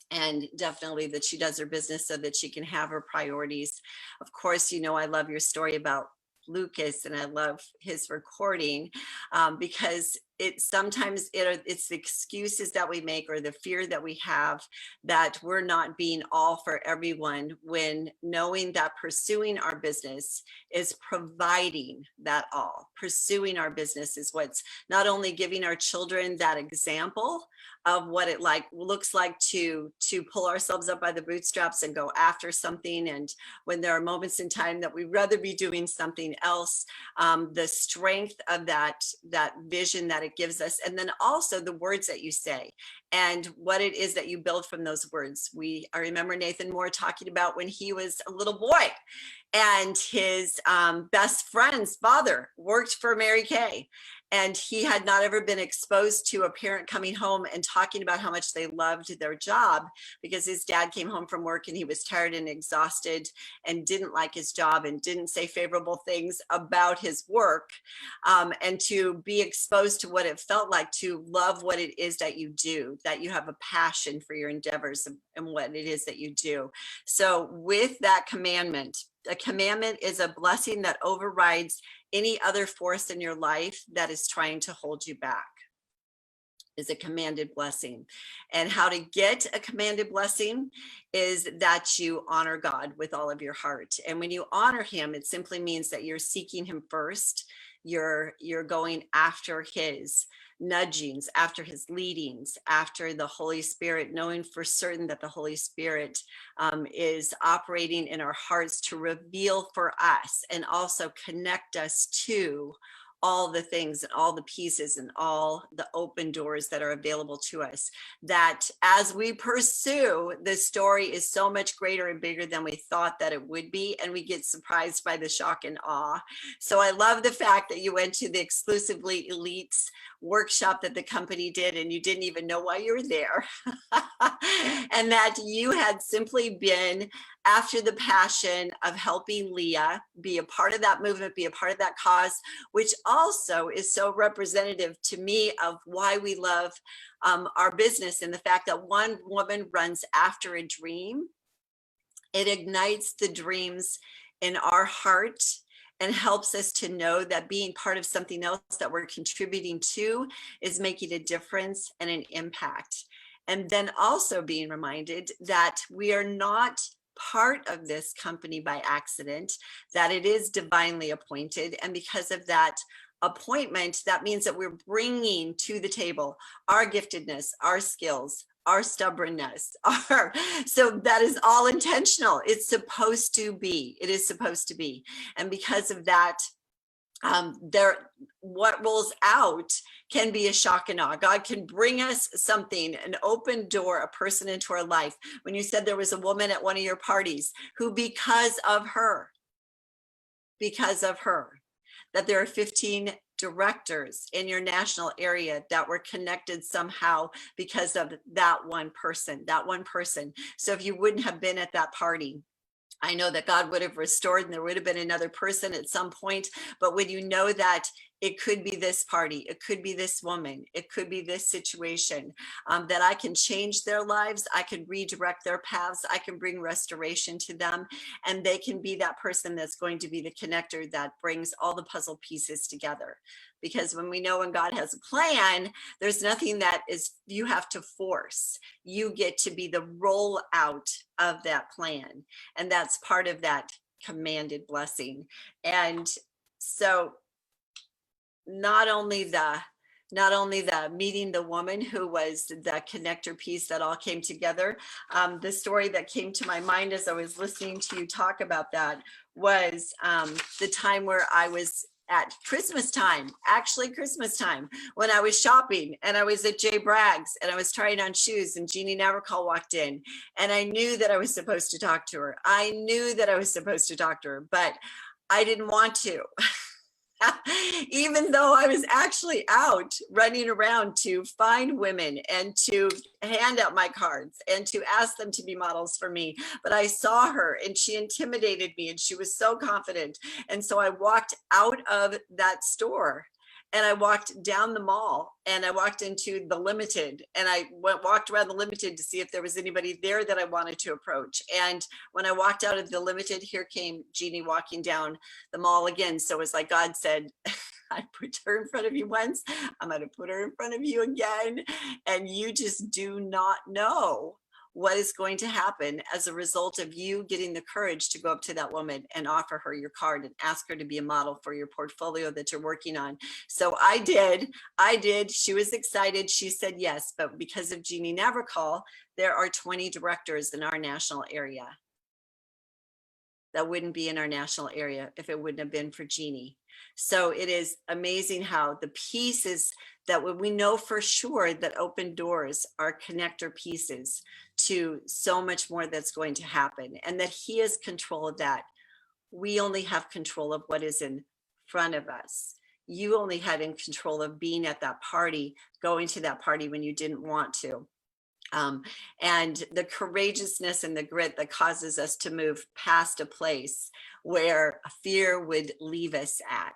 and definitely that she does her business so that she can have her priorities. Of course, you know, I love your story about Lucas, and I love his recording because it's the excuses that we make or the fear that we have that we're not being all for everyone, when knowing that pursuing our business is providing that all. Pursuing our business is what's not only giving our children that example of what it looks like to pull ourselves up by the bootstraps and go after something, and when there are moments in time that we'd rather be doing something else, the strength of that vision that it gives us, and then also the words that you say and what it is that you build from those words. I remember Nathan Moore talking about when he was a little boy and his best friend's father worked for Mary Kay. And he had not ever been exposed to a parent coming home and talking about how much they loved their job, because his dad came home from work and he was tired and exhausted and didn't like his job and didn't say favorable things about his work. And to be exposed to what it felt like to love what it is that you do, that you have a passion for your endeavors and what it is that you do. So with that commandment, a commandment is a blessing that overrides any other force in your life that is trying to hold you back. Is a commanded blessing. And how to get a commanded blessing is that you honor God with all of your heart. And when you honor him, it simply means that you're seeking him first. You're going after his nudgings, after his leadings, after the Holy Spirit, knowing for certain that the Holy Spirit is operating in our hearts to reveal for us and also connect us to all the things and all the pieces and all the open doors that are available to us, that as we pursue, the story is so much greater and bigger than we thought that it would be, and we get surprised by the shock and awe. So I love the fact that you went to the Exclusively Elites workshop that the company did and you didn't even know why you were there. And that you had simply been after the passion of helping Leah be a part of that movement, be a part of that cause, which also is so representative to me of why we love our business, and the fact that one woman runs after a dream. It ignites the dreams in our heart and helps us to know that being part of something else that we're contributing to is making a difference and an impact. And then also being reminded that we are not part of this company by accident, that it is divinely appointed. And because of that appointment, that means that we're bringing to the table our giftedness, our skills, our stubbornness, so that is all intentional. It's supposed to be. It is supposed to be. And because of that, what rolls out can be a shock and awe. God can bring us something, an open door, a person into our life. When you said there was a woman at one of your parties who, because of her, that there are 15 directors in your national area that were connected somehow because of that one person. So if you wouldn't have been at that party, I know that God would have restored and there would have been another person at some point. But when you know that it could be this party, it could be this woman, it could be this situation, that I can change their lives, I can redirect their paths, I can bring restoration to them, and they can be that person that's going to be the connector that brings all the puzzle pieces together. Because when we know when God has a plan, there's nothing that is you have to force. You get to be the rollout of that plan. And that's part of that commanded blessing. And so not only the meeting the woman who was the connector piece that all came together, the story that came to my mind as I was listening to you talk about that was the time where I was at Christmas time, actually Christmas time, when I was shopping and I was at Jay Bragg's and I was trying on shoes and Jeannie Navarcall walked in and I knew that I was supposed to talk to her. I knew that I was supposed to talk to her, but I didn't want to. Even though I was actually out running around to find women and to hand out my cards and to ask them to be models for me. But I saw her and she intimidated me and she was so confident. And so I walked out of that store and I walked down the mall and I walked into the Limited and I walked around the Limited to see if there was anybody there that I wanted to approach. And when I walked out of the Limited, here came Jeannie walking down the mall again. So it was like God said, I put her in front of you once, I'm going to put her in front of you again. And you just do not know what is going to happen as a result of you getting the courage to go up to that woman and offer her your card and ask her to be a model for your portfolio that you're working on. So I did. She was excited. She said yes, but because of Jeannie Navarcall, there are 20 directors in our national area. That wouldn't be in our national area if it wouldn't have been for Jeannie. So it is amazing how the pieces that we know for sure that open doors are connector pieces to so much more that's going to happen, and that he has control of that. We only have control of what is in front of us. You only had in control of being at that party, going to that party when you didn't want to. And the courageousness and the grit that causes us to move past a place where fear would leave us at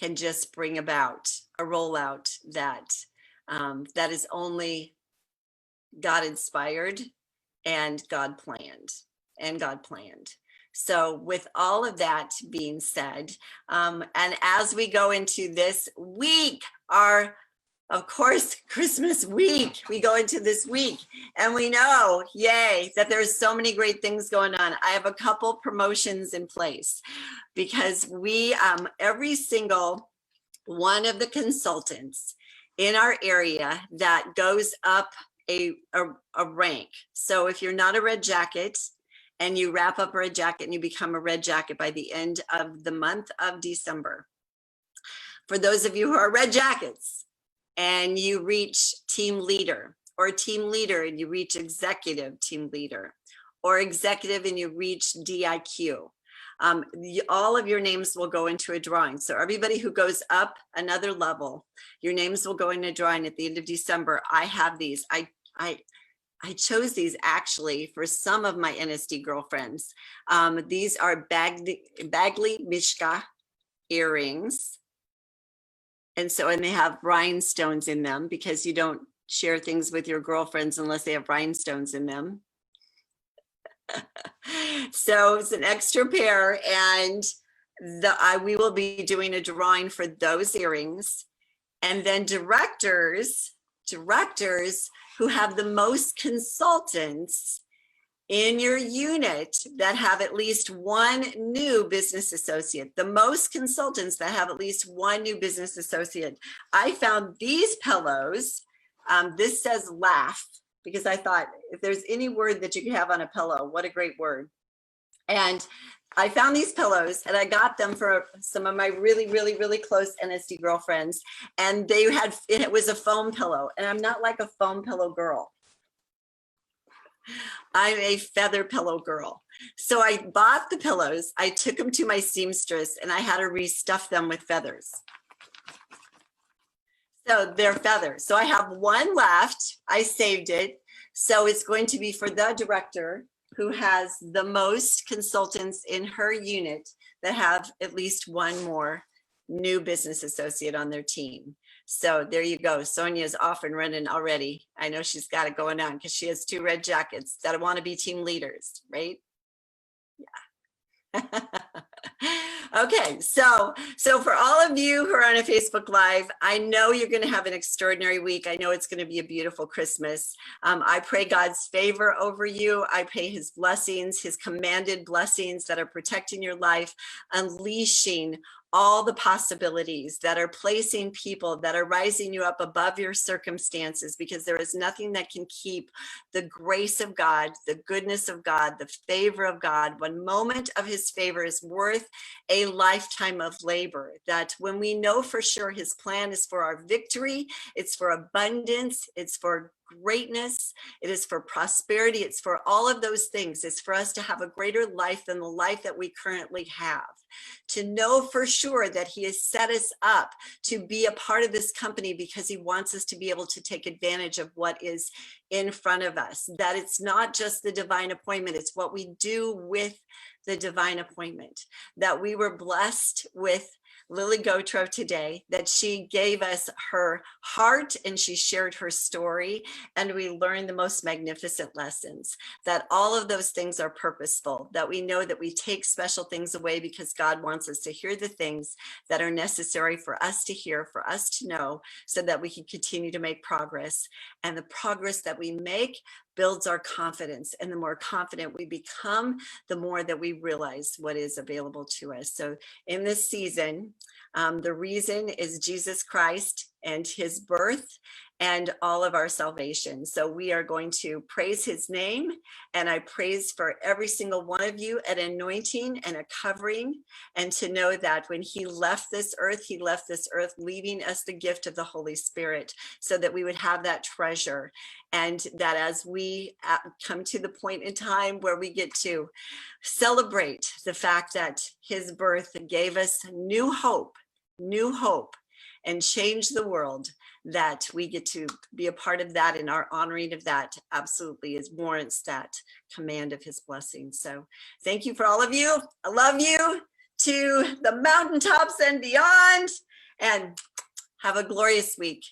can just bring about a rollout that that is only God inspired and God planned. So with all of that being said, and as we go into this week, of course, Christmas week, we go into this week and we know, yay, that there's so many great things going on. I have a couple promotions in place because we, every single one of the consultants in our area that goes up a rank. So if you're not a red jacket and you wrap up a red jacket and you become a red jacket by the end of the month of December, for those of you who are red jackets, and you reach team leader, or team leader and you reach executive team leader, or executive and you reach DIQ. All of your names will go into a drawing. So everybody who goes up another level, your names will go in a drawing at the end of December. I have these. I chose these actually for some of my NSD girlfriends. These are Bagley Mishka earrings. And they have rhinestones in them because you don't share things with your girlfriends unless they have rhinestones in them. So it's an extra pair, and we will be doing a drawing for those earrings. And then directors who have the most consultants in your unit that have at least one new business associate, the most consultants that have at least one new business associate. I found these pillows. This says laugh, because I thought if there's any word that you could have on a pillow, what a great word. And I found these pillows and I got them for some of my really, really, really close NSD girlfriends. And it was a foam pillow, and I'm not like a foam pillow girl. I'm a feather pillow girl. So I bought the pillows, I took them to my seamstress, and I had her restuff them with feathers. So they're feathers. So I have one left. I saved it. So it's going to be for the director who has the most consultants in her unit that have at least one more new business associate on their team. So there you go. Sonia's off and running already. I know she's got it going on because she has 2 red jackets that want to be team leaders, right? Yeah. Okay, so for all of you who are on a Facebook Live, I know you're going to have an extraordinary week. I know it's going to be a beautiful Christmas. I pray God's favor over you. I pray his blessings, his commanded blessings that are protecting your life, unleashing all the possibilities, that are placing people, that are rising you up above your circumstances, because there is nothing that can keep the grace of God, the goodness of God, the favor of God. One moment of his favor is worth a lifetime of labor. That when we know for sure his plan is for our victory, it's for abundance, it's for greatness, it is for prosperity, it's for all of those things. It's for us to have a greater life than the life that we currently have. To know for sure that he has set us up to be a part of this company because he wants us to be able to take advantage of what is in front of us. That it's not just the divine appointment, it's what we do with the divine appointment. That we were blessed with Lily Gauthreaux today, that she gave us her heart and she shared her story, and we learned the most magnificent lessons. That all of those things are purposeful, that we know that we take special things away because God wants us to hear the things that are necessary for us to hear, for us to know, so that we can continue to make progress. And the progress that we make builds our confidence, and the more confident we become, the more that we realize what is available to us. So in this season, the reason is Jesus Christ and his birth and all of our salvation. So we are going to praise his name, and I praise for every single one of you an anointing and a covering, and to know that when he left this earth leaving us the gift of the Holy Spirit, so that we would have that treasure. And that as we come to the point in time where we get to celebrate the fact that his birth gave us new hope, and change the world, that we get to be a part of that, and our honoring of that absolutely is warrants that command of his blessing. So thank you for all of you. I love you to the mountaintops and beyond, and have a glorious week.